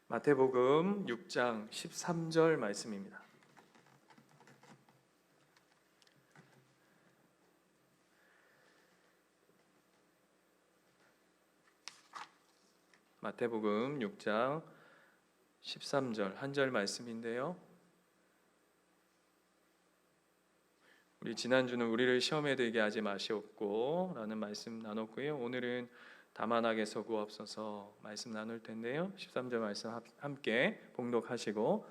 마태복음 6장 13절 말씀입니다. 마태복음 6장 13절 한 절 말씀인데요. 우리 지난주는 우리를 시험에 들게 하지 마시옵고 라는 말씀 나눴고요. 오늘은 다만 악에서 구하옵소서 말씀 나눌 텐데요. 13절 말씀 함께 봉독하시고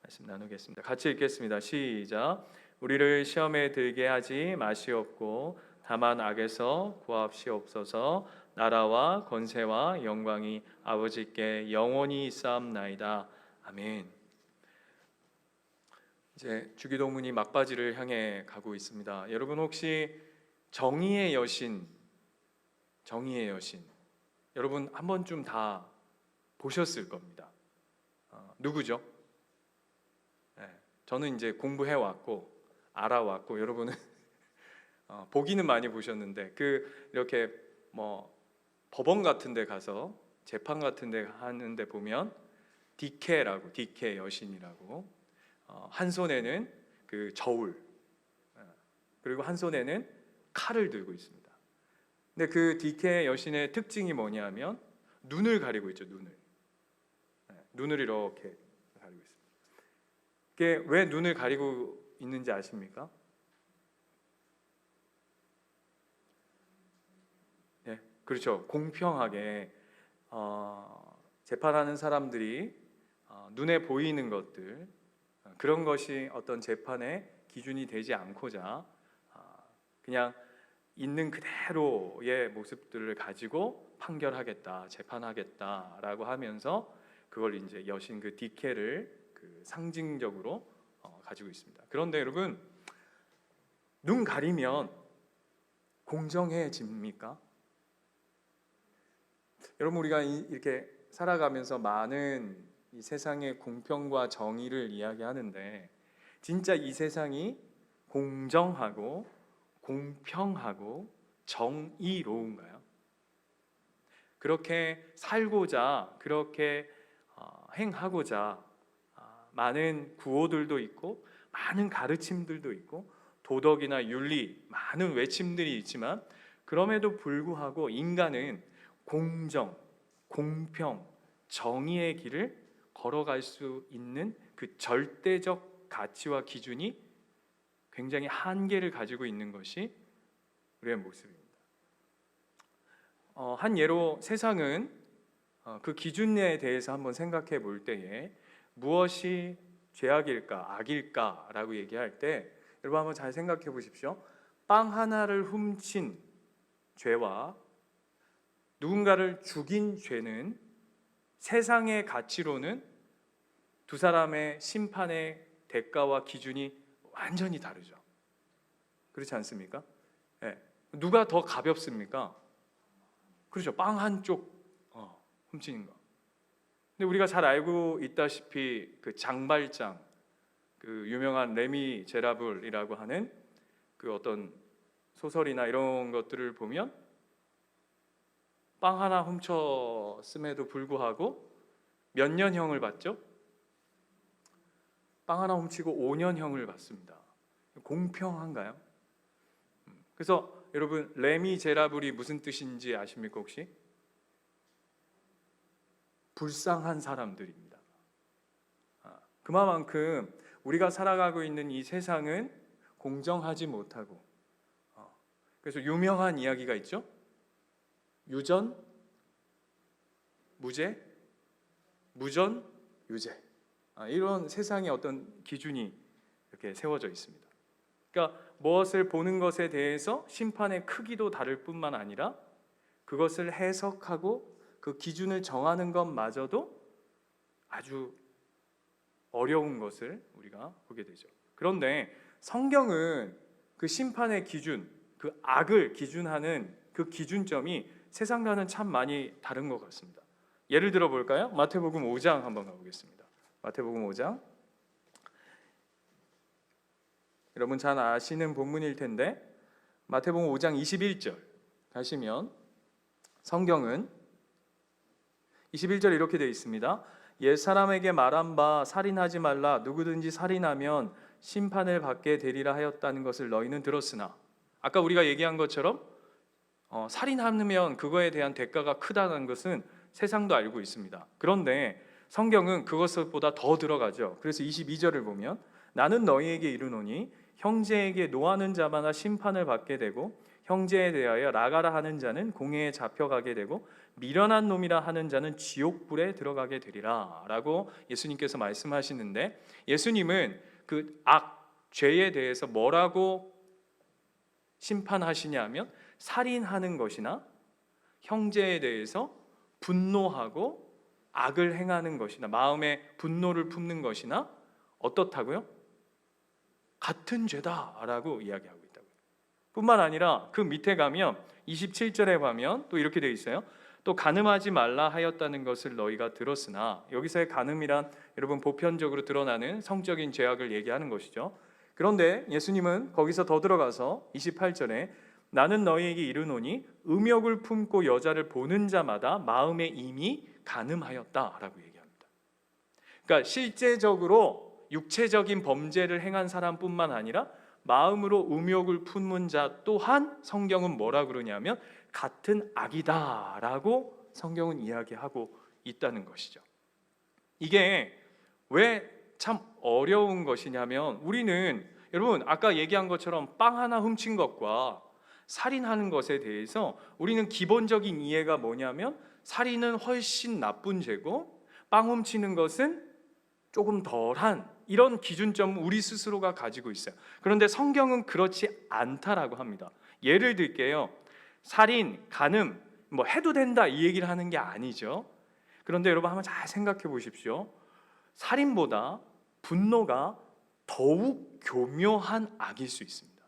말씀 나누겠습니다. 같이 읽겠습니다. 시작. 우리를 시험에 들게 하지 마시옵고 다만 악에서 구하옵시옵소서. 나라와 권세와 영광이 아버지께 영원히 있사옵나이다. 아멘. 이제 주기도문이 막바지를 향해 가고 있습니다. 여러분 혹시 정의의 여신 여러분 한 번쯤 다 보셨을 겁니다. 누구죠? 네, 저는 이제 공부해 왔고 알아왔고 여러분은 보기는 많이 보셨는데 이렇게 법원 같은 데 가서 재판 같은 데 하는데 보면 디케 여신이라고 한 손에는 그 저울 그리고 한 손에는 칼을 들고 있습니다. 근데 그 디케 여신의 특징이 뭐냐면 눈을 가리고 있죠. 눈을 이렇게 가리고 있습니다. 그게 왜 눈을 가리고 있는지 아십니까? 네, 그렇죠. 공평하게 재판하는 사람들이 눈에 보이는 것들 그런 것이 어떤 재판의 기준이 되지 않고자 그냥 있는 그대로의 모습들을 가지고 판결하겠다, 재판하겠다라고 하면서 그걸 이제 여신 그 디케를 상징적으로 가지고 있습니다. 그런데 여러분 눈 가리면 공정해집니까? 여러분 우리가 이렇게 살아가면서 많은 이 세상의 공평과 정의를 이야기하는데 진짜 이 세상이 공정하고 공평하고 정의로운가요? 그렇게 살고자 그렇게 행하고자 많은 구호들도 있고 많은 가르침들도 있고 도덕이나 윤리 많은 외침들이 있지만 그럼에도 불구하고 인간은 공정, 공평, 정의의 길을 걸어갈 수 있는 그 절대적 가치와 기준이 굉장히 한계를 가지고 있는 것이 우리의 모습입니다. 한 예로 세상은 그 기준에 대해서 한번 생각해 볼 때에 무엇이 죄악일까, 악일까라고 얘기할 때 여러분 한번 잘 생각해 보십시오. 빵 하나를 훔친 죄와 누군가를 죽인 죄는 세상의 가치로는 두 사람의 심판의 대가와 기준이 완전히 다르죠. 그렇지 않습니까? 네. 누가 더 가볍습니까? 그렇죠. 빵 한쪽 훔치는 거. 근데 우리가 잘 알고 있다시피 그 장발장, 그 유명한 레미 제라블이라고 하는 그 어떤 소설이나 이런 것들을 보면 빵 하나 훔쳤음에도 불구하고 몇 년형을 받죠? 빵 하나 훔치고 5년형을 받습니다. 공평한가요? 그래서 여러분 레미 제라블이 무슨 뜻인지 아십니까 혹시? 불쌍한 사람들입니다. 그만큼 우리가 살아가고 있는 이 세상은 공정하지 못하고 그래서 유명한 이야기가 있죠. 유전, 무죄, 무전, 유죄 이런 세상의 어떤 기준이 이렇게 세워져 있습니다. 그러니까 무엇을 보는 것에 대해서 심판의 크기도 다를 뿐만 아니라 그것을 해석하고 그 기준을 정하는 것마저도 아주 어려운 것을 우리가 보게 되죠. 그런데 성경은 그 심판의 기준, 그 악을 기준하는 그 기준점이 세상과는 참 많이 다른 것 같습니다. 예를 들어 볼까요? 마태복음 5장 한번 가보겠습니다. 마태복음 5장 여러분 잘 아시는 본문일 텐데 마태복음 5장 21절 가시면 성경은 21절에 이렇게 되어 있습니다. 옛사람에게 말한 바 살인하지 말라 누구든지 살인하면 심판을 받게 되리라 하였다는 것을 너희는 들었으나, 아까 우리가 얘기한 것처럼 살인하면 그거에 대한 대가가 크다는 것은 세상도 알고 있습니다. 그런데 성경은 그것보다 더 들어가죠. 그래서 22절을 보면 나는 너희에게 이르노니 형제에게 노하는 자마다 심판을 받게 되고 형제에 대하여 나가라 하는 자는 공회에 잡혀가게 되고 미련한 놈이라 하는 자는 지옥불에 들어가게 되리라 라고 예수님께서 말씀하시는데, 예수님은 그 죄에 대해서 뭐라고 심판하시냐면 살인하는 것이나 형제에 대해서 분노하고 악을 행하는 것이나 마음에 분노를 품는 것이나 어떻다고요? 같은 죄다라고 이야기하고 있다고요. 뿐만 아니라 그 밑에 가면 27절에 가면 또 이렇게 되어 있어요. 또 간음하지 말라 하였다는 것을 너희가 들었으나, 여기서의 간음이란 여러분 보편적으로 드러나는 성적인 죄악을 얘기하는 것이죠. 그런데 예수님은 거기서 더 들어가서 28절에 나는 너희에게 이르노니 음욕을 품고 여자를 보는 자마다 마음에 이미 간음하였다라고 얘기합니다. 그러니까 실제적으로 육체적인 범죄를 행한 사람뿐만 아니라 마음으로 음욕을 품은 자 또한 성경은 뭐라 그러냐면 같은 악이다라고 성경은 이야기하고 있다는 것이죠. 이게 왜 참 어려운 것이냐면, 우리는 여러분 아까 얘기한 것처럼 빵 하나 훔친 것과 살인하는 것에 대해서 우리는 기본적인 이해가 뭐냐면 살인은 훨씬 나쁜 죄고 빵 훔치는 것은 조금 덜한, 이런 기준점을 우리 스스로가 가지고 있어요. 그런데 성경은 그렇지 않다라고 합니다. 예를 들게요. 살인, 간음 뭐 해도 된다 이 얘기를 하는 게 아니죠. 그런데 여러분 한번 잘 생각해 보십시오. 살인보다 분노가 더욱 교묘한 악일 수 있습니다.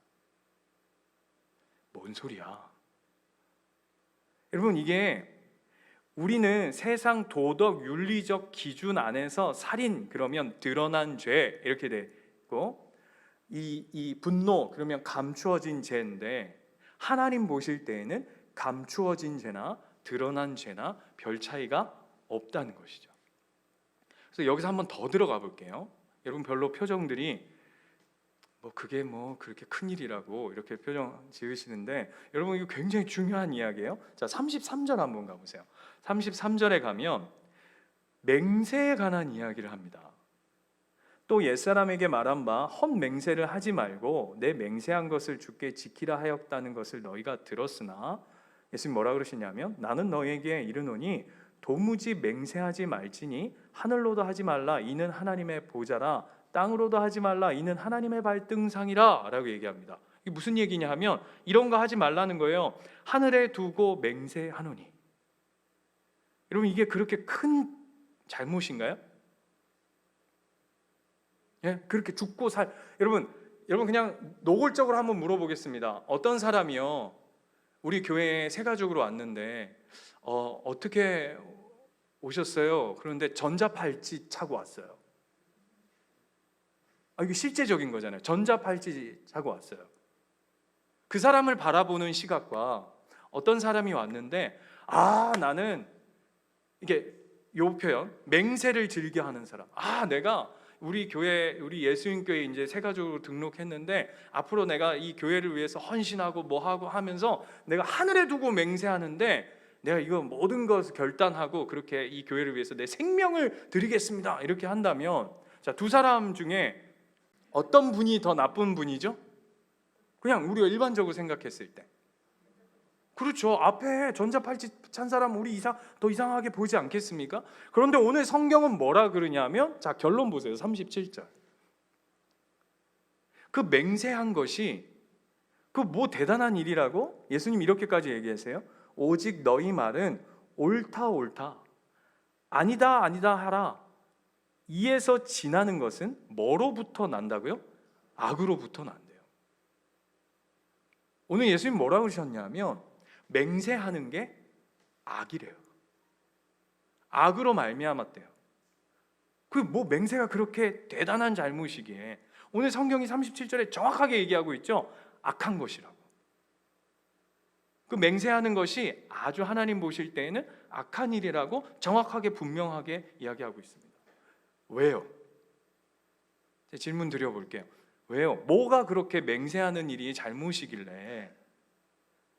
뭔 소리야? 여러분, 이게 우리는 세상 도덕 윤리적 기준 안에서 살인 그러면 드러난 죄 이렇게 되고, 이 분노 그러면 감추어진 죄인데, 하나님 보실 때에는 감추어진 죄나 드러난 죄나 별 차이가 없다는 것이죠. 그래서 여기서 한번 더 들어가 볼게요. 여러분 별로 표정들이 그게 그렇게 큰일이라고 이렇게 표정 지으시는데, 여러분 이거 굉장히 중요한 이야기예요. 자, 33절 한번 가보세요. 33절에 가면 맹세에 관한 이야기를 합니다. 또 옛사람에게 말한 바 헛맹세를 하지 말고 내 맹세한 것을 주께 지키라 하였다는 것을 너희가 들었으나, 예수님 뭐라 그러시냐면 나는 너희에게 이르노니 도무지 맹세하지 말지니 하늘로도 하지 말라 이는 하나님의 보좌라 땅으로도 하지 말라 이는 하나님의 발등상이라 라고 얘기합니다. 이게 무슨 얘기냐 하면 이런 거 하지 말라는 거예요. 하늘에 두고 맹세하노니. 여러분 이게 그렇게 큰 잘못인가요? 예? 그렇게 죽고 여러분 그냥 노골적으로 한번 물어보겠습니다. 어떤 사람이요 우리 교회에 새 가족으로 왔는데 어떻게 오셨어요? 그런데 전자팔찌 차고 왔어요. 이게 실제적인 거잖아요. 전자팔찌 차고 왔어요. 그 사람을 바라보는 시각과 어떤 사람이 왔는데 나는 이게 요 표현 맹세를 즐겨하는 사람. 내가 우리 교회 우리 예수님교회 이제 새 가족으로 등록했는데 앞으로 내가 이 교회를 위해서 헌신하고 뭐하고 하면서 내가 하늘에 두고 맹세하는데 내가 이거 모든 것을 결단하고 그렇게 이 교회를 위해서 내 생명을 드리겠습니다 이렇게 한다면, 자, 두 사람 중에 어떤 분이 더 나쁜 분이죠? 그냥 우리가 일반적으로 생각했을 때 그렇죠. 앞에 전자팔찌 찬 사람 우리 더 이상하게 보이지 않겠습니까? 그런데 오늘 성경은 뭐라 그러냐면, 자, 결론 보세요. 37절. 그 맹세한 것이 그 뭐 대단한 일이라고? 예수님 이렇게까지 얘기하세요. 오직 너희 말은 옳다 아니다 하라. 이에서 지나는 것은 뭐로부터 난다고요? 악으로부터 난대요. 오늘 예수님 뭐라고 그러셨냐면 맹세하는 게 악이래요. 악으로 말미암았대요. 그 맹세가 그렇게 대단한 잘못이기에 오늘 성경이 37절에 정확하게 얘기하고 있죠. 악한 것이라고. 그 맹세하는 것이 아주 하나님 보실 때에는 악한 일이라고 정확하게 분명하게 이야기하고 있습니다. 왜요? 질문 드려볼게요. 왜요? 뭐가 그렇게 맹세하는 일이 잘못이길래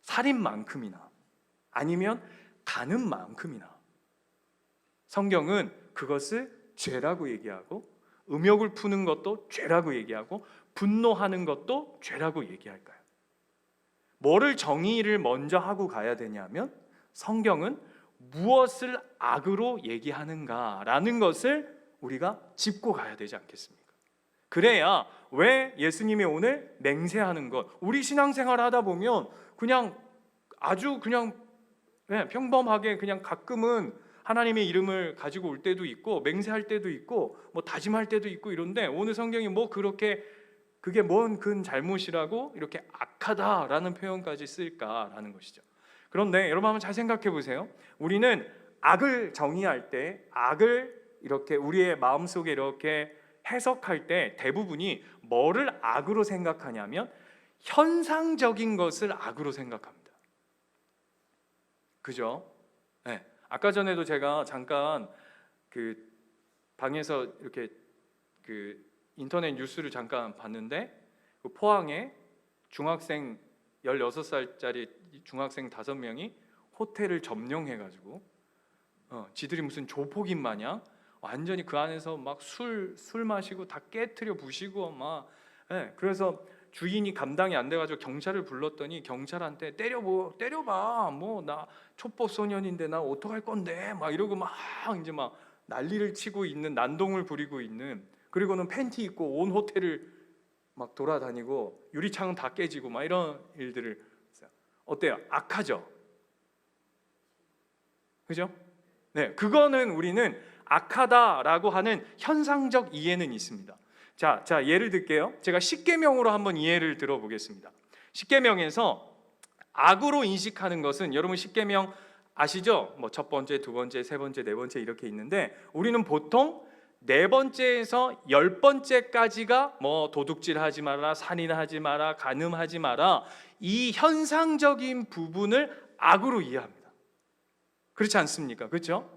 살인만큼이나 아니면 간음만큼이나 성경은 그것을 죄라고 얘기하고, 음욕을 푸는 것도 죄라고 얘기하고, 분노하는 것도 죄라고 얘기할까요? 뭐를 정의를 먼저 하고 가야 되냐면 성경은 무엇을 악으로 얘기하는가라는 것을 우리가 짚고 가야 되지 않겠습니까? 그래야 왜 예수님이 오늘 맹세하는 것, 우리 신앙생활 하다 보면 그냥 아주 그냥 평범하게 그냥 가끔은 하나님의 이름을 가지고 올 때도 있고 맹세할 때도 있고 뭐 다짐할 때도 있고 이런데, 오늘 성경이 뭐 그렇게 그게 뭔 큰 잘못이라고 이렇게 악하다라는 표현까지 쓸까라는 것이죠. 그런데 여러분 한번 잘 생각해 보세요. 우리는 악을 정의할 때, 악을 이렇게 우리의 마음속에 이렇게 해석할 때 대부분이 뭐를 악으로 생각하냐면 현상적인 것을 악으로 생각합니다. 그죠? 네. 아까 전에도 제가 잠깐 그 방에서 이렇게 그 인터넷 뉴스를 잠깐 봤는데, 그 포항에 중학생 16살짜리 중학생 5명이 호텔을 점령해가지고 지들이 무슨 조폭인 마냥 완전히 그 안에서 막 술 마시고 다 깨트려 부시고 막, 그래서 주인이 감당이 안 돼가지고 경찰을 불렀더니 경찰한테 때려봐 뭐 나 촉법 소년인데 나 어떡할 건데 막 이러고 막 이제 막 난리를 치고 있는, 난동을 부리고 있는, 그리고는 팬티 입고 온 호텔을 막 돌아다니고 유리창은 다 깨지고 막 이런 일들을. 어때요? 악하죠? 그죠? 네, 그거는 우리는 악하다라고 하는 현상적 이해는 있습니다. 자, 예를 들게요. 제가 십계명으로 한번 이해를 들어보겠습니다. 십계명에서 악으로 인식하는 것은, 여러분 십계명 아시죠? 뭐 첫 번째, 두 번째, 세 번째, 네 번째 이렇게 있는데, 우리는 보통 네 번째에서 10번째까지가 뭐 도둑질하지 마라, 살인하지 마라, 간음하지 마라, 이 현상적인 부분을 악으로 이해합니다. 그렇지 않습니까? 그렇죠?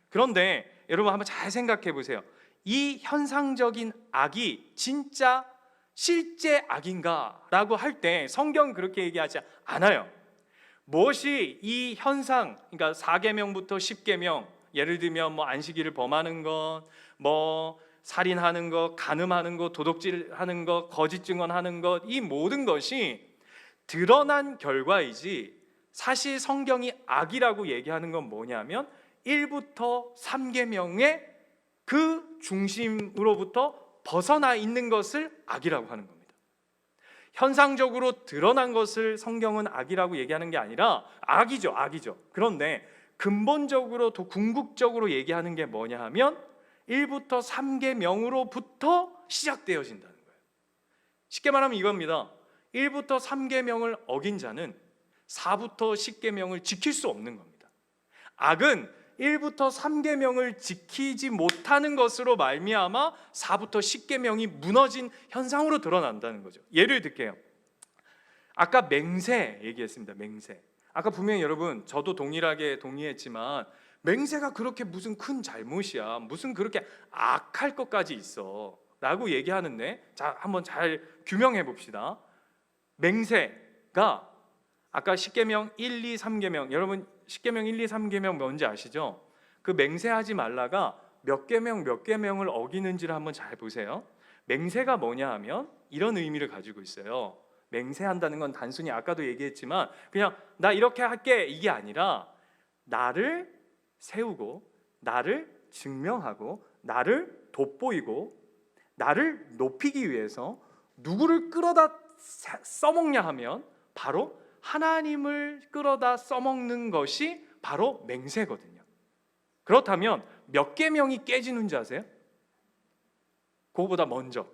그런데 여러분 한번 잘 생각해 보세요. 이 현상적인 악이 진짜 실제 악인가라고 할 때 성경은 그렇게 얘기하지 않아요. 무엇이 이 현상, 그러니까 4계명부터 10계명, 예를 들면 뭐 안식일을 범하는 것, 뭐 살인하는 것, 간음하는 것, 도둑질하는 것, 거짓 증언하는 것, 이 모든 것이 드러난 결과이지, 사실 성경이 악이라고 얘기하는 건 뭐냐면 1부터 3계명의 그 중심으로부터 벗어나 있는 것을 악이라고 하는 겁니다. 현상적으로 드러난 것을 성경은 악이라고 얘기하는 게 아니라 악이죠. 그런데 근본적으로 더 궁극적으로 얘기하는 게 뭐냐 하면 1부터 3계명으로부터 시작되어진다는 거예요. 쉽게 말하면 이겁니다. 1부터 3계명을 어긴 자는 4부터 10계명을 지킬 수 없는 겁니다. 악은 1부터 3계명을 지키지 못하는 것으로 말미암아 4부터 10계명이 무너진 현상으로 드러난다는 거죠. 예를 들게요. 아까 맹세 얘기했습니다. 맹세. 아까 분명히 여러분 저도 동일하게 동의했지만, 맹세가 그렇게 무슨 큰 잘못이야, 무슨 그렇게 악할 것까지 있어 라고 얘기하는데, 자 한번 잘 규명해 봅시다. 맹세가 아까 10계명 1, 2, 3계명, 여러분 10계명 1, 2, 3계명 뭔지 아시죠? 그 맹세하지 말라가 몇 계명을 어기는지를 한번 잘 보세요. 맹세가 뭐냐 하면 이런 의미를 가지고 있어요. 맹세한다는 건 단순히 아까도 얘기했지만 그냥 나 이렇게 할게 이게 아니라, 나를 세우고 나를 증명하고 나를 돋보이고 나를 높이기 위해서 누구를 끌어다 써먹냐 하면 바로 하나님을 끌어다 써먹는 것이 바로 맹세거든요. 그렇다면 몇 계명이 깨지는지 아세요? 그거보다 먼저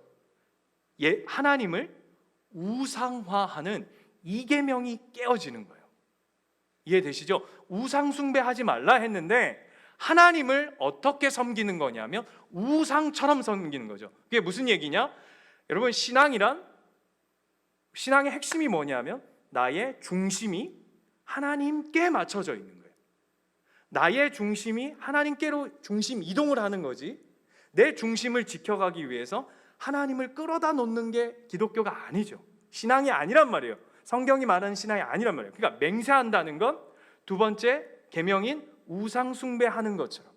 하나님을 우상화하는 2계명이 깨어지는 거예요. 이해되시죠? 우상 숭배하지 말라 했는데 하나님을 어떻게 섬기는 거냐면 우상처럼 섬기는 거죠. 그게 무슨 얘기냐? 여러분 신앙의 핵심이 뭐냐면 나의 중심이 하나님께 맞춰져 있는 거예요. 나의 중심이 하나님께로 중심 이동을 하는 거지, 내 중심을 지켜가기 위해서 하나님을 끌어다 놓는 게 기독교가 아니죠. 신앙이 아니란 말이에요. 성경이 말하는 신앙이 아니란 말이에요. 그러니까 맹세한다는 건 두 번째 계명인 우상 숭배하는 것처럼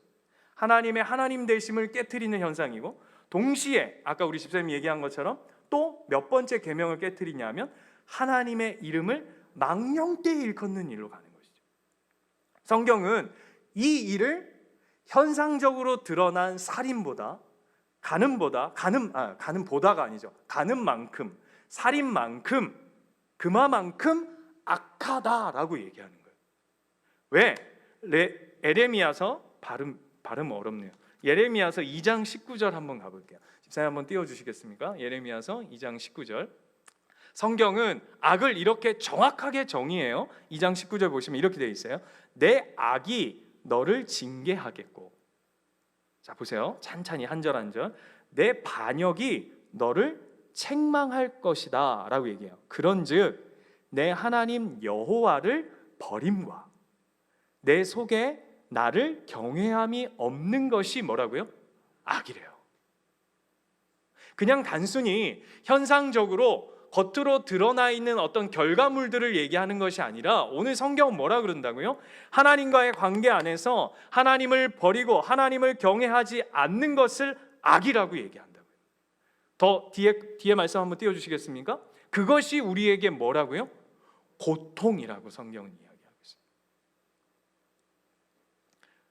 하나님의 하나님 되심을 깨트리는 현상이고, 동시에 아까 우리 집사님이 얘기한 것처럼 또 몇 번째 계명을 깨트리냐면 하나님의 이름을 망령되이 일컫는 일로 가는 것이죠. 성경은 이 일을 현상적으로 드러난 살인보다 가는보다가 아니죠. 가는 만큼, 살인만큼, 그만큼 악하다라고 얘기하는 거예요. 왜? 에레미야서 발음 어렵네요. 예레미야서 2장 19절 한번 가볼게요. 집사님 한번 띄워주시겠습니까? 예레미야서 2장 19절. 성경은 악을 이렇게 정확하게 정의해요. 2장 19절 보시면 이렇게 되어 있어요. 내 악이 너를 징계하겠고, 자 보세요, 찬찬히 한 절 한 절. 내 반역이 너를 책망할 것이다 라고 얘기해요. 그런즉 내 하나님 여호와를 버림과 내 속에 나를 경외함이 없는 것이 뭐라고요? 악이래요. 그냥 단순히 현상적으로 겉으로 드러나 있는 어떤 결과물들을 얘기하는 것이 아니라, 오늘 성경은 뭐라 그런다고요? 하나님과의 관계 안에서 하나님을 버리고 하나님을 경외하지 않는 것을 악이라고 얘기한다고요. 더 뒤에 말씀 한번 띄워주시겠습니까? 그것이 우리에게 뭐라고요? 고통이라고 성경은 이야기하고 있습니다.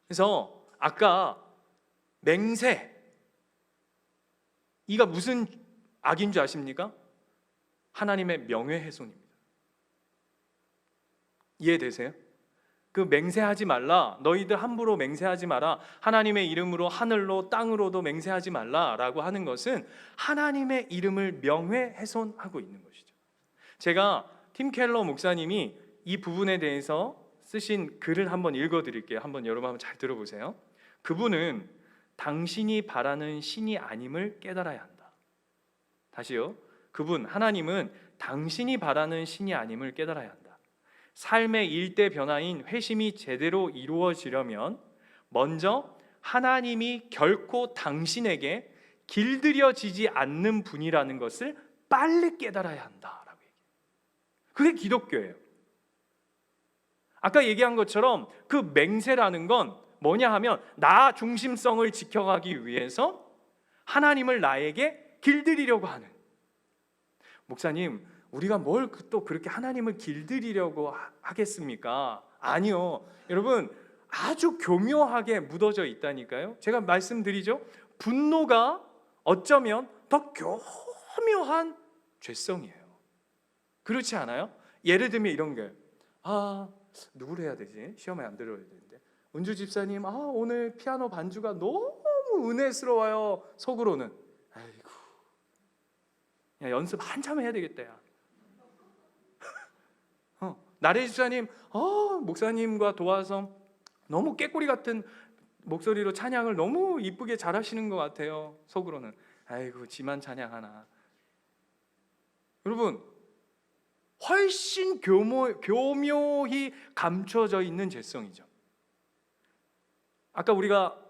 그래서 아까 맹세, 이가 무슨 악인 줄 아십니까? 하나님의 명예훼손입니다. 이해되세요? 그 맹세하지 말라, 너희들 함부로 맹세하지 마라, 하나님의 이름으로 하늘로 땅으로도 맹세하지 말라라고 하는 것은 하나님의 이름을 명예훼손하고 있는 것이죠. 제가 팀 켈러 목사님이 이 부분에 대해서 쓰신 글을 한번 읽어드릴게요. 여러분 한번 잘 들어보세요. 그분은 당신이 바라는 신이 아님을 깨달아야 한다. 다시요. 하나님은 당신이 바라는 신이 아님을 깨달아야 한다. 삶의 일대 변화인 회심이 제대로 이루어지려면 먼저 하나님이 결코 당신에게 길들여지지 않는 분이라는 것을 빨리 깨달아야 한다라고 얘기해요. 그게 기독교예요. 아까 얘기한 것처럼 그 맹세라는 건 뭐냐 하면 나 중심성을 지켜가기 위해서 하나님을 나에게 길들이려고 하는, 목사님 우리가 뭘 또 그렇게 하나님을 길들이려고 하겠습니까? 아니요. 여러분 아주 교묘하게 묻어져 있다니까요. 제가 말씀드리죠. 분노가 어쩌면 더 교묘한 죄성이에요. 그렇지 않아요? 예를 들면 이런 게, 누구를 해야 되지? 시험에 안 들어야 되는데, 은주 집사님 오늘 피아노 반주가 너무 은혜스러워요. 속으로는 아이고 야, 연습 한참 해야 되겠다 야. 나래 집사님 목사님과 도와서 너무 깨꼬리 같은 목소리로 찬양을 너무 이쁘게 잘하시는 것 같아요. 속으로는 아이고 지만 찬양하나. 여러분 훨씬 교묘히 감춰져 있는 죄성이죠. 아까 우리가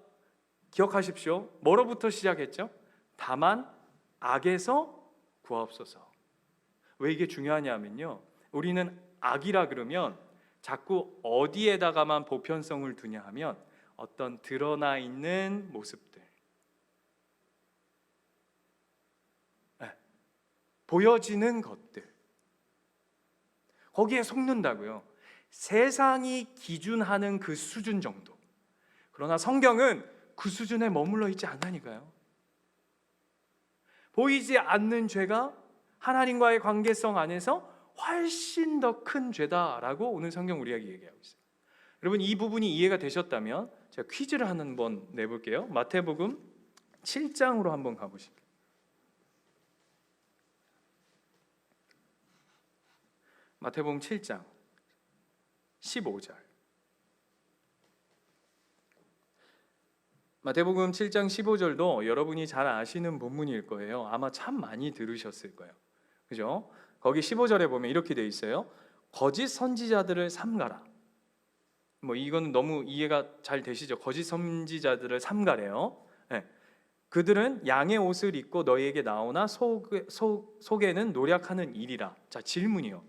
기억하십시오. 뭐로부터 시작했죠? 다만 악에서 구하옵소서. 왜 이게 중요하냐면요, 우리는 악이라 그러면 자꾸 어디에다가만 보편성을 두냐 하면 어떤 드러나 있는 모습들, 보여지는 것들, 거기에 속는다고요. 세상이 기준하는 그 수준 정도. 그러나 성경은 그 수준에 머물러 있지 않다니까요. 보이지 않는 죄가 하나님과의 관계성 안에서 훨씬 더 큰 죄다라고 오늘 성경 우리에게 얘기하고 있어요. 여러분 이 부분이 이해가 되셨다면 제가 퀴즈를 한번 내볼게요. 마태복음 7장으로 한번 가보실게요. 마태복음 7장 15절. 마태복음 7장 15절도 여러분이 잘 아시는 본문일 거예요. 아마 참 많이 들으셨을 거예요. 그죠? 거기 15절에 보면 이렇게 돼 있어요. 거짓 선지자들을 삼가라. 뭐 이거는 너무 이해가 잘 되시죠? 거짓 선지자들을 삼가래요. 네. 그들은 양의 옷을 입고 너희에게 나오나 속에는 노력하는 일이라. 자, 질문이요.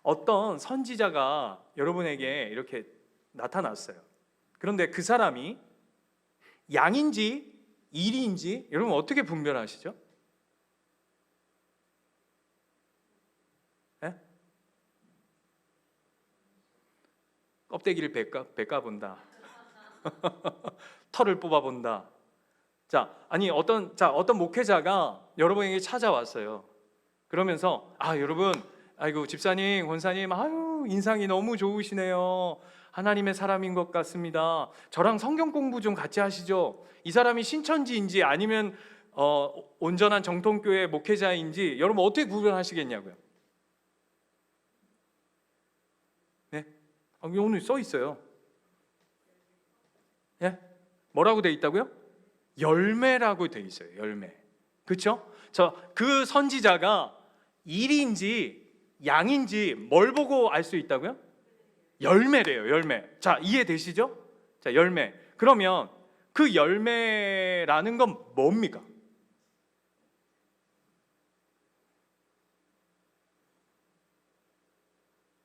어떤 선지자가 여러분에게 이렇게 나타났어요. 그런데 그 사람이 양인지 일인지 여러분 어떻게 분별하시죠? 네? 껍데기를 뱉까 본다. 털을 뽑아본다. 자, 아니 어떤 목회자가 여러분에게 찾아왔어요. 그러면서 여러분, 아이고 집사님, 권사님, 아유 인상이 너무 좋으시네요. 하나님의 사람인 것 같습니다. 저랑 성경 공부 좀 같이 하시죠. 이 사람이 신천지인지 아니면 온전한 정통교회 목회자인지 여러분 어떻게 구별하시겠냐고요? 네? 오늘 써 있어요. 예? 뭐라고 돼 있다고요? 열매라고 돼 있어요. 열매. 그렇죠? 그 선지자가 일인지 양인지 뭘 보고 알 수 있다고요? 열매래요. 열매. 자, 이해되시죠? 자, 열매. 그러면 그 열매라는 건 뭡니까?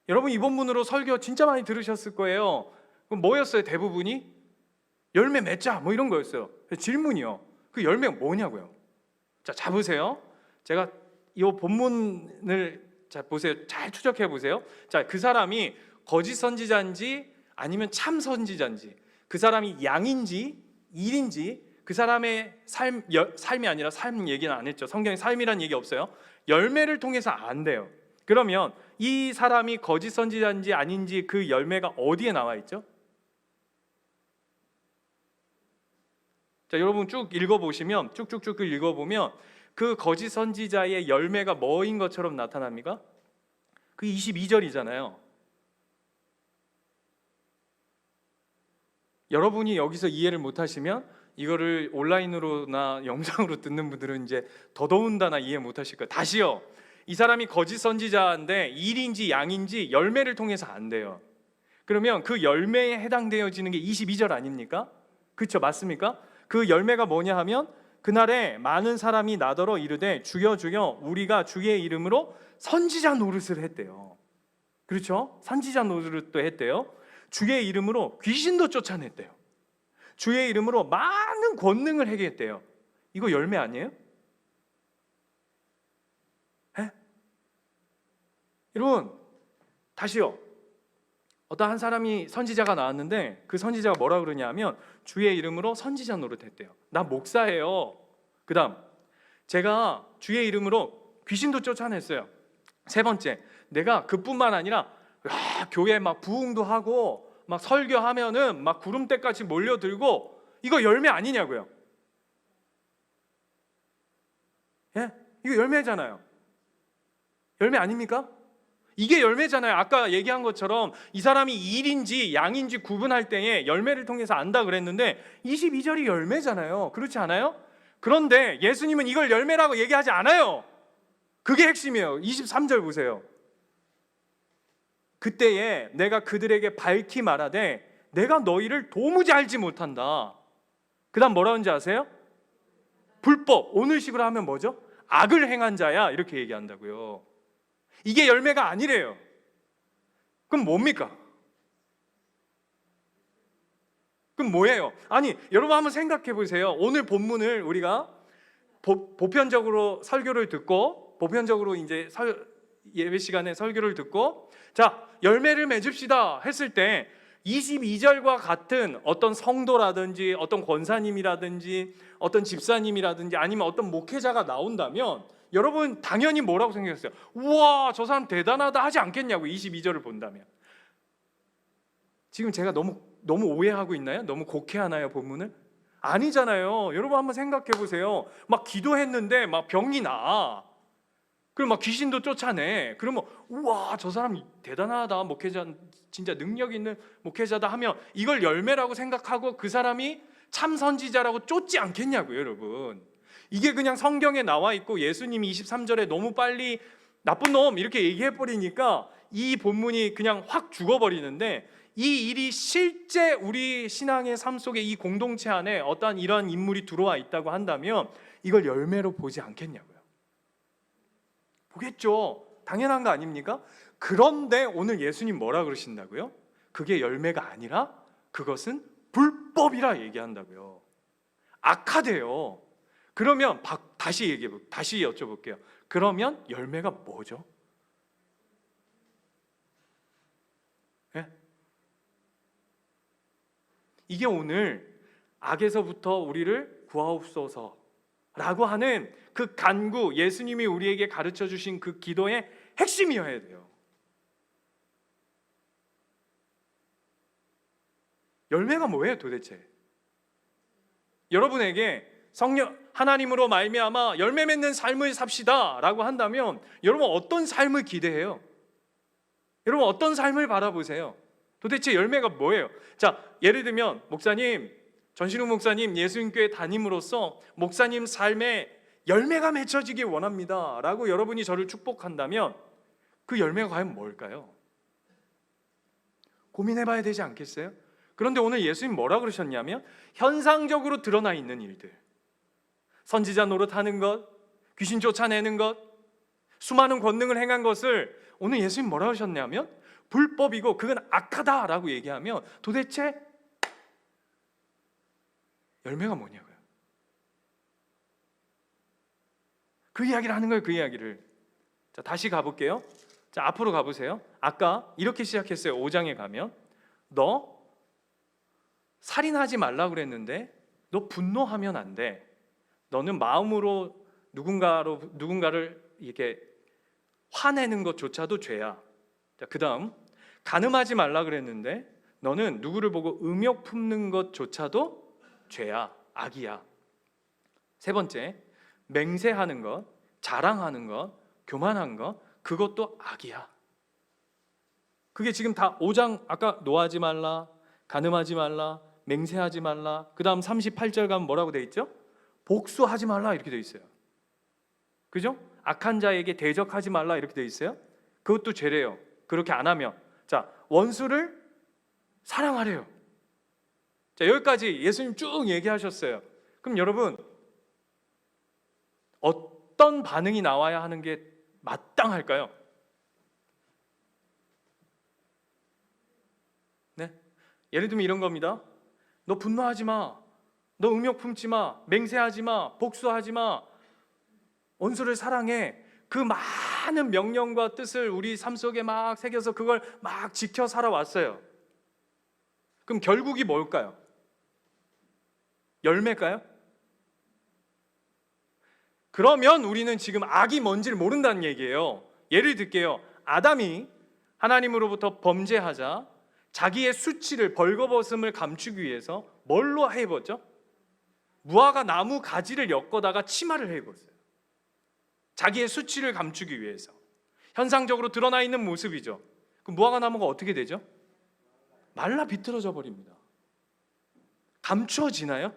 여러분 이번 분으로 설교 진짜 많이 들으셨을 거예요. 그럼 뭐였어요? 대부분이 열매 맺자 뭐 이런 거였어요. 질문이요. 그 열매가 뭐냐고요? 자, 잡으세요. 제가 이 본문을 보세요. 잘 추적해 보세요. 자, 그 사람이 거짓 선지자인지 아니면 참 선지자인지, 그 사람이 양인지 일인지, 그 사람의 삶이 아니라 삶 얘기는 안 했죠. 성경에 삶이란 얘기 없어요. 열매를 통해서 안 돼요. 그러면 이 사람이 거짓 선지자인지 아닌지 그 열매가 어디에 나와 있죠? 자, 여러분 쭉 읽어보시면 쭉쭉쭉 읽어보면 그 거짓 선지자의 열매가 뭐인 것처럼 나타납니까? 그 22절이잖아요. 여러분이 여기서 이해를 못하시면 이거를 온라인으로나 영상으로 듣는 분들은 이제 더더군다나 이해 못하실 거예요. 다시요. 이 사람이 거짓 선지자인데 일인지 양인지 열매를 통해서 안 돼요. 그러면 그 열매에 해당되어지는 게 22절 아닙니까? 그렇죠? 맞습니까? 그 열매가 뭐냐 하면 그날에 많은 사람이 나더러 이르되 주여 주여 우리가 주의 이름으로 선지자 노릇을 했대요. 그렇죠? 선지자 노릇도 했대요. 주의 이름으로 귀신도 쫓아냈대요. 주의 이름으로 많은 권능을 행했대요. 이거 열매 아니에요? 에? 여러분 다시요. 어떤 한 사람이 선지자가 나왔는데 그 선지자가 뭐라 그러냐면 주의 이름으로 선지자 노릇했대요. 나 목사예요. 그 다음 제가 주의 이름으로 귀신도 쫓아냈어요. 세 번째, 내가 그뿐만 아니라 교회 막 부흥도 하고 막 설교하면은 막 구름대까지 몰려들고. 이거 열매 아니냐고요? 예? 이거 열매잖아요. 열매 아닙니까? 이게 열매잖아요. 아까 얘기한 것처럼 이 사람이 일인지 양인지 구분할 때에 열매를 통해서 안다 그랬는데 22절이 열매잖아요. 그렇지 않아요? 그런데 예수님은 이걸 열매라고 얘기하지 않아요. 그게 핵심이에요. 23절 보세요. 그때에 내가 그들에게 밝히 말하되 내가 너희를 도무지 알지 못한다. 그 다음 뭐라 하는지 아세요? 불법, 오늘식으로 하면 뭐죠? 악을 행한 자야, 이렇게 얘기한다고요. 이게 열매가 아니래요. 그럼 뭡니까? 그럼 뭐예요? 아니, 여러분 한번 생각해 보세요. 오늘 본문을 우리가 보편적으로 설교를 듣고, 보편적으로 이제 예배 시간에 설교를 듣고, 자, 열매를 맺읍시다 했을 때 22절과 같은 어떤 성도라든지 어떤 권사님이라든지 어떤 집사님이라든지 아니면 어떤 목회자가 나온다면 여러분 당연히 뭐라고 생각했어요? 우와, 저 사람 대단하다 하지 않겠냐고. 22절을 본다면. 지금 제가 너무 오해하고 있나요? 너무 곡해하나요, 본문을? 아니잖아요. 여러분 한번 생각해 보세요. 막 기도했는데 막 병이 나. 그럼 막 귀신도 쫓아내. 그러면 우와, 저 사람 대단하다, 목회자, 진짜 능력 있는 목회자다 하면 이걸 열매라고 생각하고 그 사람이 참 선지자라고 쫓지 않겠냐고요, 여러분. 이게 그냥 성경에 나와 있고 예수님이 23절에 너무 빨리 나쁜 놈 이렇게 얘기해 버리니까 이 본문이 그냥 확 죽어버리는데, 이 일이 실제 우리 신앙의 삶 속에 이 공동체 안에 어떠한 이러한 인물이 들어와 있다고 한다면 이걸 열매로 보지 않겠냐고요. 보겠죠. 당연한 거 아닙니까? 그런데 오늘 예수님 뭐라 그러신다고요? 그게 열매가 아니라 그것은 불법이라 얘기한다고요. 악하대요. 그러면 다시 여쭤볼게요. 그러면 열매가 뭐죠? 네? 이게 오늘 악에서부터 우리를 구하옵소서라고 하는 그 간구, 예수님이 우리에게 가르쳐 주신 그 기도의 핵심이어야 돼요. 열매가 뭐예요 도대체? 여러분에게 성령 하나님으로 말미암아 열매 맺는 삶을 삽시다라고 한다면 여러분 어떤 삶을 기대해요? 여러분 어떤 삶을 바라보세요? 도대체 열매가 뭐예요? 자, 예를 들면 목사님, 전신욱 목사님 예수님교회 담임으로써 목사님 삶에 열매가 맺혀지길 원합니다 라고 여러분이 저를 축복한다면 그 열매가 과연 뭘까요? 고민해봐야 되지 않겠어요? 그런데 오늘 예수님 뭐라 그러셨냐면 현상적으로 드러나 있는 일들, 선지자 노릇하는 것, 귀신 쫓아내는 것, 수많은 권능을 행한 것을 오늘 예수님 뭐라 하셨냐면 불법이고 그건 악하다라고 얘기하면 도대체 열매가 뭐냐고요. 그 이야기를 하는 거예요. 그 이야기를. 자, 다시 가볼게요. 자, 앞으로 가보세요. 아까 이렇게 시작했어요. 5장에 가면 너 살인하지 말라 그랬는데 너 분노하면 안 돼. 너는 마음으로 누군가를 이렇게 화내는 것조차도 죄야. 자, 그다음 간음하지 말라 그랬는데 너는 누구를 보고 음욕 품는 것조차도 죄야, 악이야. 세 번째, 맹세하는 것, 자랑하는 것, 교만한 것, 그것도 악이야. 그게 지금 다 5장, 아까 노하지 말라, 간음하지 말라, 맹세하지 말라, 그 다음 38절 가면 뭐라고 돼 있죠? 복수하지 말라 이렇게 돼 있어요. 그죠? 악한 자에게 대적하지 말라 이렇게 돼 있어요. 그것도 죄래요. 그렇게 안 하면. 자, 원수를 사랑하래요. 자, 여기까지 예수님 쭉 얘기하셨어요. 그럼 여러분 어떤 반응이 나와야 하는 게 마땅할까요? 네? 예를 들면 이런 겁니다. 너 분노하지 마. 너 음욕 품지 마. 맹세하지 마. 복수하지 마. 원수를 사랑해. 그 많은 명령과 뜻을 우리 삶 속에 막 새겨서 그걸 막 지켜 살아왔어요. 그럼 결국이 뭘까요? 열매일까요? 그러면 우리는 지금 악이 뭔지를 모른다는 얘기예요. 예를 들게요. 아담이 하나님으로부터 범죄하자 자기의 수치를, 벌거벗음을 감추기 위해서 뭘로 해입었죠? 무화과 나무 가지를 엮어다가 치마를 해입었어요. 자기의 수치를 감추기 위해서. 현상적으로 드러나 있는 모습이죠. 그 무화과 나무가 어떻게 되죠? 말라 비틀어져 버립니다. 감추어지나요?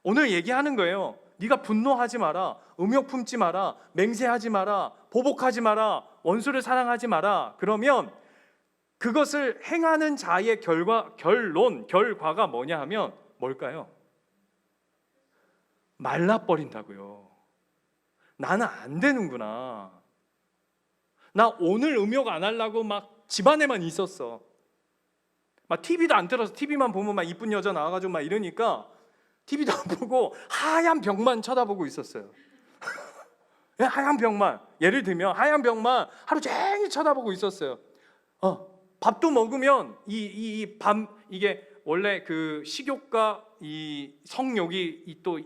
오늘 얘기하는 거예요. 네가 분노하지 마라, 음욕 품지 마라, 맹세하지 마라, 보복하지 마라, 원수를 사랑하지 마라. 그러면 그것을 행하는 자의 결과가 뭐냐 하면 뭘까요? 말라버린다고요. 나는 안 되는구나. 나 오늘 음욕 안 하려고 막 집안에만 있었어. 막 TV도 안 틀어서 TV만 보면 막 이쁜 여자 나와가지고 막 이러니까 TV도 안 보고 하얀 벽만 쳐다보고 있었어요. 하얀 벽만. 예를 들면 하얀 벽만 하루 종일 쳐다보고 있었어요. 밥도 먹으면 이게 원래 그 식욕과 이 성욕이 또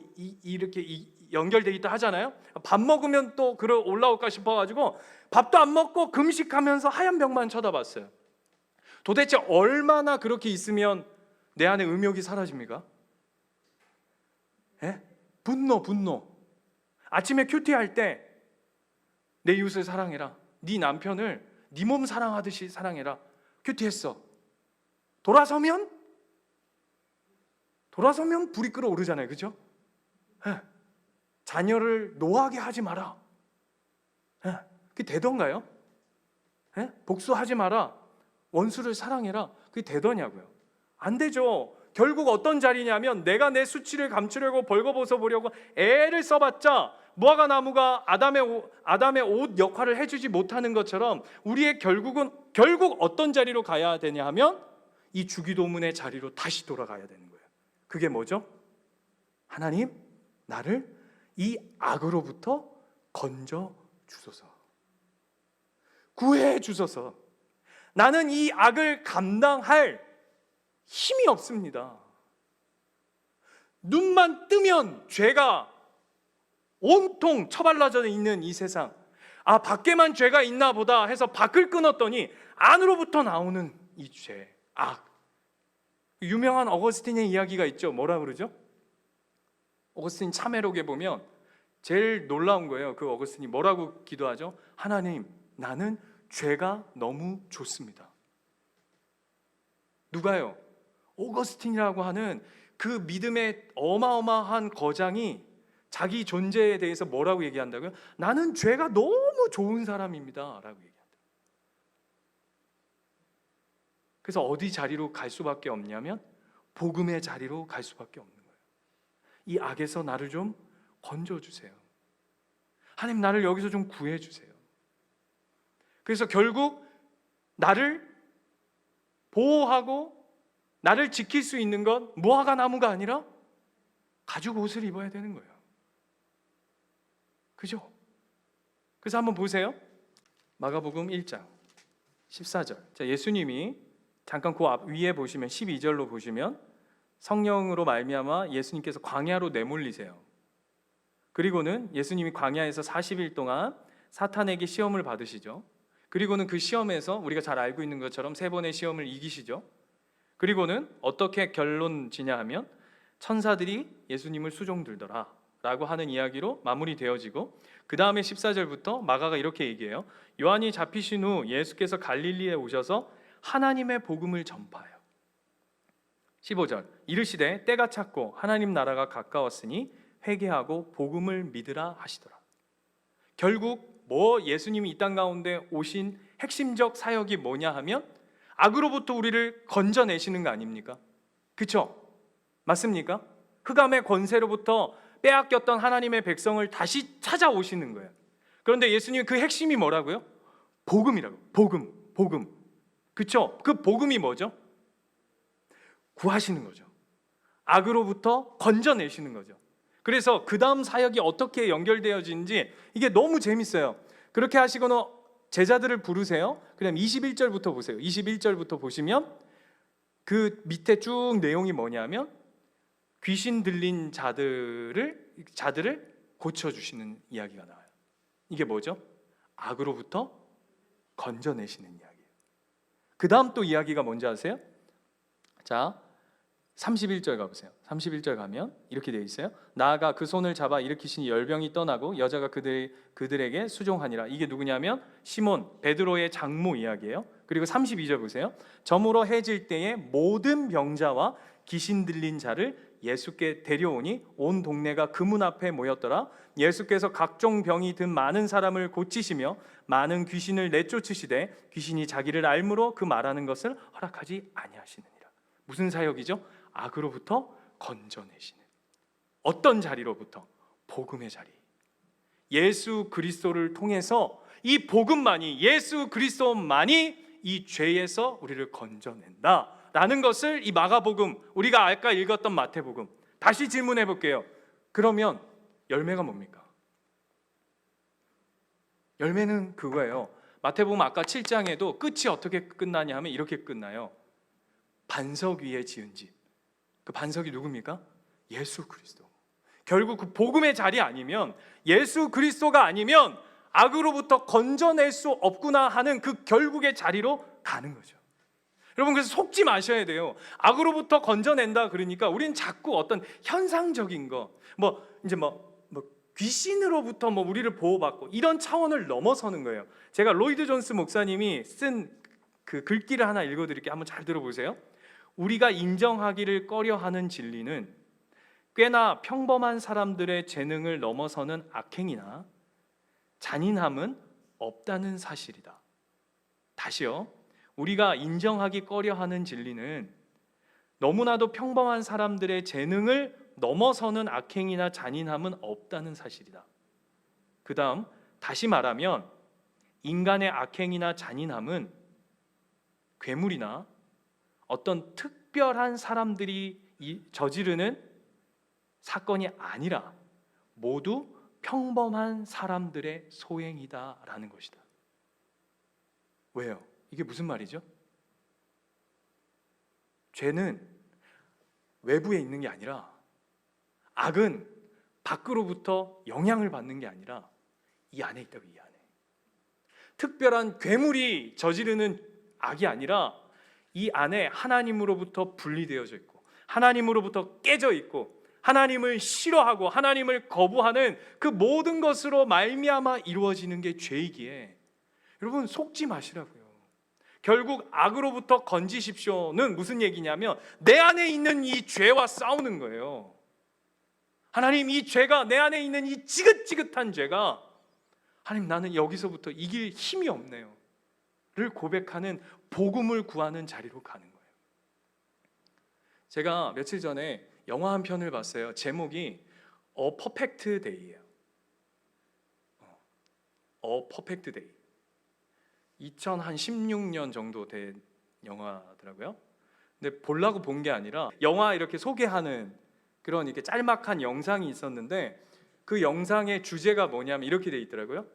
이렇게 연결돼 있다 하잖아요. 밥 먹으면 또 올라올까 싶어가지고 밥도 안 먹고 금식하면서 하얀 벽만 쳐다봤어요. 도대체 얼마나 그렇게 있으면 내 안에 음욕이 사라집니까? 예? 분노. 아침에 큐티할 때 내 이웃을 사랑해라. 네 남편을 네 몸 사랑하듯이 사랑해라. 큐티했어. 돌아서면 불이 끓어오르잖아요. 그죠? 예. 자녀를 노하게 하지 마라. 예. 그게 되던가요? 복수하지 마라, 원수를 사랑해라, 그게 되더냐고요? 안 되죠. 결국 어떤 자리냐면 내가 내 수치를 감추려고 벌거벗어 보려고 애를 써봤자 무화과 나무가 아담의 옷 역할을 해주지 못하는 것처럼 우리의 결국 어떤 자리로 가야 되냐 하면 이 주기도문의 자리로 다시 돌아가야 되는 거예요. 그게 뭐죠? 하나님, 나를 이 악으로부터 건져 주소서, 구해 주소서. 나는 이 악을 감당할 힘이 없습니다. 눈만 뜨면 죄가 온통 처발라져 있는 이 세상, 밖에만 죄가 있나 보다 해서 밖을 끊었더니 안으로부터 나오는 이 죄, 악. 유명한 어거스틴의 이야기가 있죠. 뭐라 그러죠? 어거스틴 참회록에 보면 제일 놀라운 거예요. 그 어거스틴이 뭐라고 기도하죠? 하나님, 나는 죄가 너무 좋습니다. 누가요? 오거스틴이라고 하는 그 믿음의 어마어마한 거장이 자기 존재에 대해서 뭐라고 얘기한다고요? 나는 죄가 너무 좋은 사람입니다 라고 얘기한다. 그래서 어디 자리로 갈 수밖에 없냐면 복음의 자리로 갈 수밖에 없는 거예요. 이 악에서 나를 좀 건져주세요. 하나님, 나를 여기서 좀 구해주세요. 그래서 결국 나를 보호하고 나를 지킬 수 있는 건 무화과 나무가 아니라 가죽 옷을 입어야 되는 거예요. 그죠? 그래서 한번 보세요. 마가복음 1장 14절. 자, 예수님이 잠깐 그 앞 위에 보시면 12절로 보시면 성령으로 말미암아 예수님께서 광야로 내몰리세요. 그리고는 예수님이 광야에서 40일 동안 사탄에게 시험을 받으시죠. 그리고는 그 시험에서 우리가 잘 알고 있는 것처럼 3번의 시험을 이기시죠. 그리고는 어떻게 결론 지냐 하면 천사들이 예수님을 수종들더라 라고 하는 이야기로 마무리되어지고, 그 다음에 14절부터 마가가 이렇게 얘기해요. 요한이 잡히신 후 예수께서 갈릴리에 오셔서 하나님의 복음을 전파해요. 15절, 이르시되 때가 찼고 하나님 나라가 가까웠으니 회개하고 복음을 믿으라 하시더라. 결국 예수님이 이 땅 가운데 오신 핵심적 사역이 뭐냐 하면 악으로부터 우리를 건져내시는 거 아닙니까? 그렇죠? 맞습니까? 흑암의 권세로부터 빼앗겼던 하나님의 백성을 다시 찾아오시는 거예요. 그런데 예수님 그 핵심이 뭐라고요? 복음이라고. 복음. 그렇죠? 그 복음이 뭐죠? 구하시는 거죠. 악으로부터 건져내시는 거죠. 그래서 그 다음 사역이 어떻게 연결되어지는지 이게 너무 재밌어요. 그렇게 하시고는 제자들을 부르세요. 그다음 21절부터 보세요. 21절부터 보시면 그 밑에 쭉 내용이 뭐냐면 귀신 들린 자들을 고쳐주시는 이야기가 나와요. 이게 뭐죠? 악으로부터 건져내시는 이야기예요. 그 다음 또 이야기가 뭔지 아세요? 자, 31절 가보세요. 31절 가면 이렇게 되어 있어요. 나아가 그 손을 잡아 일으키시니 열병이 떠나고 여자가 그들에게 수종하니라. 이게 누구냐면 시몬 베드로의 장모 이야기예요. 그리고 32절 보세요. 저물어 해질 때에 모든 병자와 귀신 들린 자를 예수께 데려오니 온 동네가 그 문 앞에 모였더라. 예수께서 각종 병이 든 많은 사람을 고치시며 많은 귀신을 내쫓으시되 귀신이 자기를 알므로 그 말하는 것을 허락하지 아니하시느니라. 무슨 사역이죠? 악으로부터 건져내시는. 어떤 자리로부터? 복음의 자리. 예수 그리스도를 통해서 이 복음만이, 예수 그리스도만이 이 죄에서 우리를 건져낸다 라는 것을 이 마가복음, 우리가 아까 읽었던 마태복음, 다시 질문해 볼게요. 그러면 열매가 뭡니까? 열매는 그거예요. 마태복음 아까 7장에도 끝이 어떻게 끝나냐 하면 이렇게 끝나요. 반석 위에 지은 집. 그 반석이 누굽니까? 예수 그리스도. 결국 그 복음의 자리 아니면, 예수 그리스도가 아니면 악으로부터 건져낼 수 없구나 하는 그 결국의 자리로 가는 거죠. 여러분, 그래서 속지 마셔야 돼요. 악으로부터 건져낸다 그러니까 우리는 자꾸 어떤 현상적인 거, 귀신으로부터 우리를 보호받고 이런 차원을 넘어서는 거예요. 제가 로이드 존스 목사님이 쓴 그 글귀를 하나 읽어드릴게요. 한번 잘 들어보세요. 우리가 인정하기를 꺼려하는 진리는 꽤나 평범한 사람들의 재능을 넘어서는 악행이나 잔인함은 없다는 사실이다. 다시요. 우리가 인정하기 꺼려하는 진리는 너무나도 평범한 사람들의 재능을 넘어서는 악행이나 잔인함은 없다는 사실이다. 그 다음 다시 말하면 인간의 악행이나 잔인함은 괴물이나 어떤 특별한 사람들이 저지르는 사건이 아니라 모두 평범한 사람들의 소행이다라는 것이다. 왜요? 이게 무슨 말이죠? 죄는 외부에 있는 게 아니라, 악은 밖으로부터 영향을 받는 게 아니라 이 안에 있다고. 이 안에 특별한 괴물이 저지르는 악이 아니라 이 안에 하나님으로부터 분리되어져 있고 하나님으로부터 깨져 있고 하나님을 싫어하고 하나님을 거부하는 그 모든 것으로 말미암아 이루어지는 게 죄이기에 여러분 속지 마시라고요. 결국 악으로부터 건지십시오는 무슨 얘기냐면 내 안에 있는 이 죄와 싸우는 거예요. 하나님, 이 죄가, 내 안에 있는 이 지긋지긋한 죄가, 하나님 나는 여기서부터 이길 힘이 없네요 를 고백하는, 복음을 구하는 자리로 가는 거예요. 제가 며칠 전에 영화 한 편을 봤어요. 제목이 A Perfect Day예요. A Perfect Day. 2016년 정도 된 영화더라고요. 근데 보려고 본 게 아니라 영화 이렇게 소개하는 그런 이렇게 짤막한 영상이 있었는데 그 영상의 주제가 뭐냐면 이렇게 돼 있더라고요.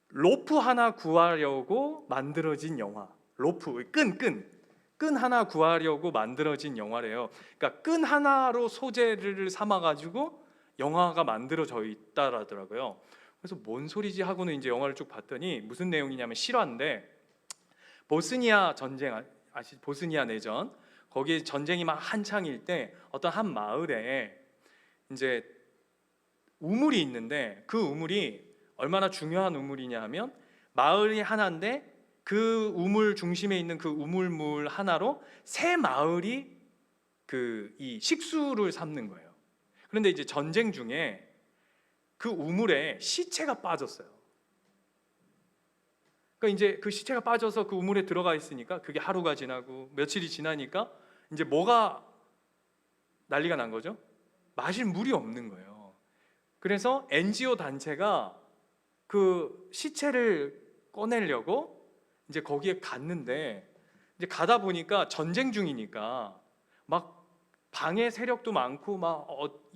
로프 하나 구하려고 만들어진 영화. 로프, 끈 하나 구하려고 만들어진 영화래요. 그러니까 끈 하나로 소재를 삼아가지고 영화가 만들어져 있다라더라고요. 그래서 뭔 소리지 하고는 이제 영화를 쭉 봤더니 무슨 내용이냐면 실화인데, 보스니아 전쟁 보스니아 내전, 거기에 전쟁이 막 한창일 때 어떤 한 마을에 이제 우물이 있는데 그 우물이 얼마나 중요한 우물이냐 하면 마을이 하나인데 그 우물 중심에 있는 그 우물물 하나로 새 마을이 이 식수를 삼는 거예요. 그런데 이제 전쟁 중에 그 우물에 시체가 빠졌어요. 그러니까 이제 그 시체가 빠져서 그 우물에 들어가 있으니까 그게 하루가 지나고 며칠이 지나니까 이제 뭐가 난리가 난 거죠? 마실 물이 없는 거예요. 그래서 NGO 단체가 그 시체를 꺼내려고 이제 거기에 갔는데, 이제 가다 보니까 전쟁 중이니까 막 방해 세력도 많고 막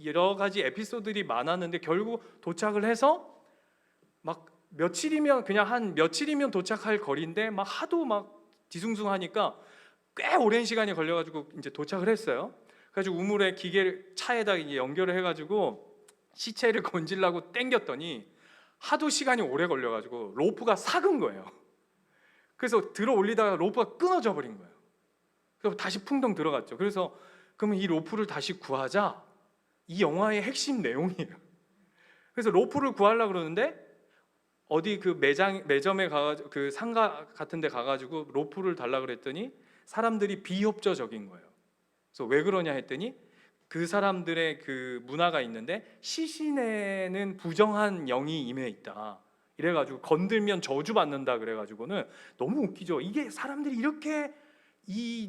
여러 가지 에피소드들이 많았는데 결국 도착을 해서 막 며칠이면, 그냥 한 며칠이면 도착할 거리인데 막 하도 막 뒤숭숭하니까 꽤 오랜 시간이 걸려가지고 이제 도착을 했어요. 그래가지고 우물에 기계를 차에다 이제 연결을 해가지고 시체를 건지려고 땡겼더니 하도 시간이 오래 걸려가지고 로프가 삭은 거예요. 그래서 들어 올리다가 로프가 끊어져 버린 거예요. 그래서 다시 풍덩 들어갔죠. 그래서 그러면 이 로프를 다시 구하자, 이 영화의 핵심 내용이에요. 그래서 로프를 구하려고 그러는데 어디 그 매점에 가가지고 그 상가 같은 데 가가지고 로프를 달라 그랬더니 사람들이 비협조적인 거예요. 그래서 왜 그러냐 했더니 그 사람들의 그 문화가 있는데 시신에는 부정한 영이 임해 있다. 이래가지고 건들면 저주받는다 그래가지고는, 너무 웃기죠. 이게 사람들이 이렇게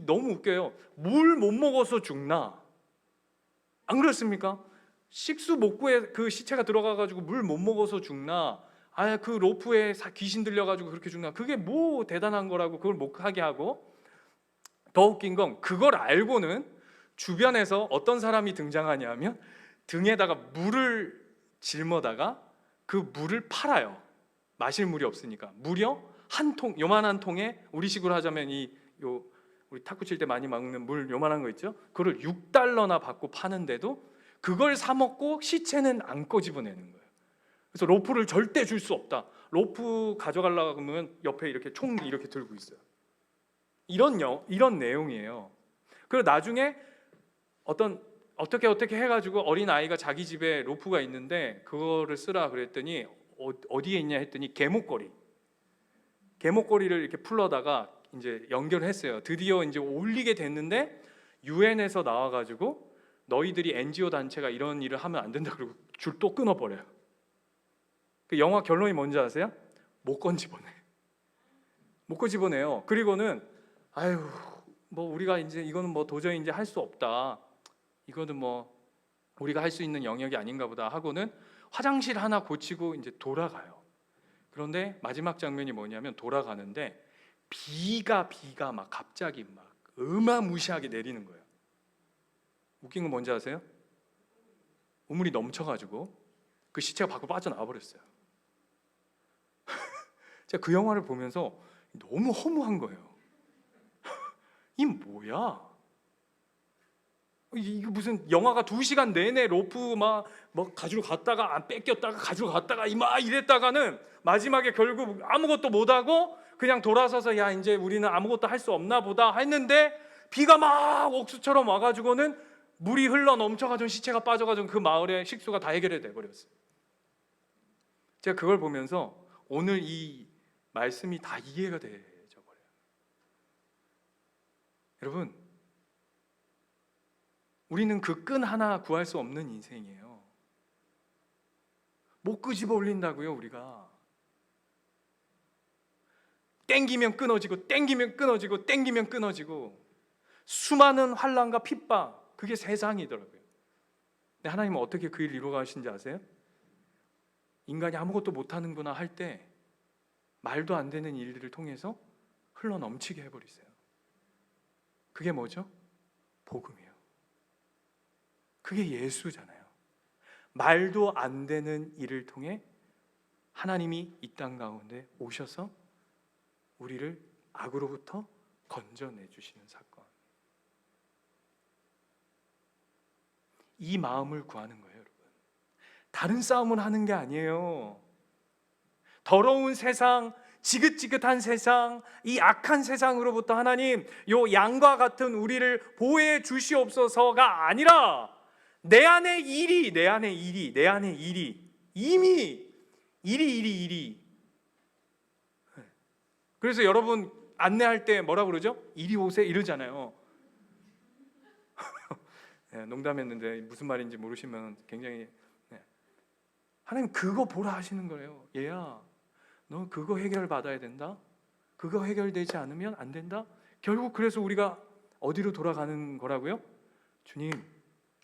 너무 웃겨요. 물 못 먹어서 죽나? 안 그렇습니까? 식수 목구에 그 시체가 들어가가지고 물 못 먹어서 죽나? 그 로프에 귀신 들려가지고 그렇게 죽나? 그게 뭐 대단한 거라고 그걸 못 하게 하고, 더 웃긴 건 그걸 알고는 주변에서 어떤 사람이 등장하냐면 등에다가 물을 짊어다가 그 물을 팔아요. 마실 물이 없으니까. 무려 한 통, 요만한 통에 우리식으로 하자면 우리 탁구 칠 때 많이 먹는 물 요만한 거 있죠? 그걸 6달러나 받고 파는데도 그걸 사 먹고 시체는 안 꺼집어내는 거예요. 그래서 로프를 절대 줄 수 없다. 로프 가져가려고 하면 옆에 이렇게 총 이렇게 들고 있어요. 이런 내용이에요. 그리고 나중에 어떻게 해가지고 어린 아이가 자기 집에 로프가 있는데 그거를 쓰라 그랬더니 어디에 있냐 했더니 개목걸이를 이렇게 풀러다가 이제 연결했어요. 드디어 이제 올리게 됐는데 유엔에서 나와가지고 너희들이 NGO 단체가 이런 일을 하면 안 된다 그러고 줄 또 끊어버려요. 그 영화 결론이 뭔지 아세요? 못 건집어내. 못 끄집어내요. 그리고는 아유 뭐 우리가 이제 이거는 뭐 도저히 이제 할 수 없다. 이거는 뭐 우리가 할 수 있는 영역이 아닌가 보다 하고는 화장실 하나 고치고 이제 돌아가요. 그런데 마지막 장면이 뭐냐면 돌아가는데 비가 막 갑자기 막 어마무시하게 내리는 거예요. 웃긴 건 뭔지 아세요? 우물이 넘쳐가지고 그 시체가 밖으로 빠져나와 버렸어요. 제가 그 영화를 보면서 너무 허무한 거예요. 이 뭐야? 이거 무슨 영화가 2시간 내내 로프 막 뭐 가지러 갔다가 안 뺏겼다가 가지러 갔다가 막 이랬다가는 마지막에 결국 아무것도 못하고 그냥 돌아서서 야 이제 우리는 아무것도 할 수 없나 보다 했는데 비가 막 옥수처럼 와가지고는 물이 흘러 넘쳐가지고 시체가 빠져가지고 그 마을의 식수가 다 해결이 돼버렸어요. 제가 그걸 보면서 오늘 이 말씀이 다 이해가 되져 버려요. 여러분, 우리는 그 끈 하나 구할 수 없는 인생이에요. 못 끄집어 올린다고요. 우리가 땡기면 끊어지고 땡기면 끊어지고 땡기면 끊어지고 수많은 환난과 핍박, 그게 세상이더라고요. 근데 하나님은 어떻게 그 일 이루어가시는지 아세요? 인간이 아무것도 못하는구나 할 때 말도 안 되는 일들을 통해서 흘러 넘치게 해버리세요. 그게 뭐죠? 복음이에요. 그게 예수잖아요. 말도 안 되는 일을 통해 하나님이 이 땅 가운데 오셔서 우리를 악으로부터 건져내 주시는 사건. 이 마음을 구하는 거예요, 여러분. 다른 싸움을 하는 게 아니에요. 더러운 세상, 지긋지긋한 세상, 이 악한 세상으로부터 하나님 요 양과 같은 우리를 보호해 주시옵소서가 아니라 내 안에 일이 이미 일이. 그래서 여러분 안내할 때 뭐라고 그러죠? 이리 오세요 이러잖아요. 네, 농담했는데 무슨 말인지 모르시면 굉장히 하나님 그거 보라 하시는 거예요. 얘야, 너 그거 해결 받아야 된다. 그거 해결되지 않으면 안 된다. 결국 그래서 우리가 어디로 돌아가는 거라고요? 주님,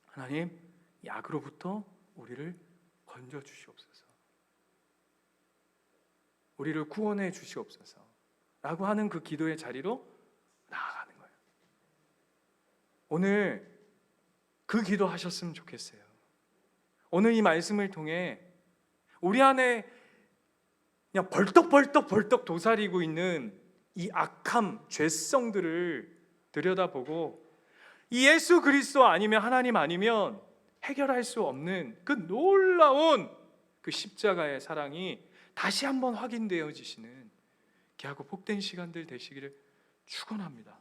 하나님, 이 악으로부터 우리를 건져 주시옵소서. 우리를 구원해 주시옵소서. 라고 하는 그 기도의 자리로 나아가는 거예요. 오늘 그 기도 하셨으면 좋겠어요. 오늘 이 말씀을 통해 우리 안에 그냥 벌떡 도사리고 있는 이 악함, 죄성들을 들여다보고 이 예수 그리스도 아니면 하나님 아니면 해결할 수 없는 그 놀라운 그 십자가의 사랑이 다시 한번 확인되어지시는 귀하고 복된 시간들 되시기를 축원합니다.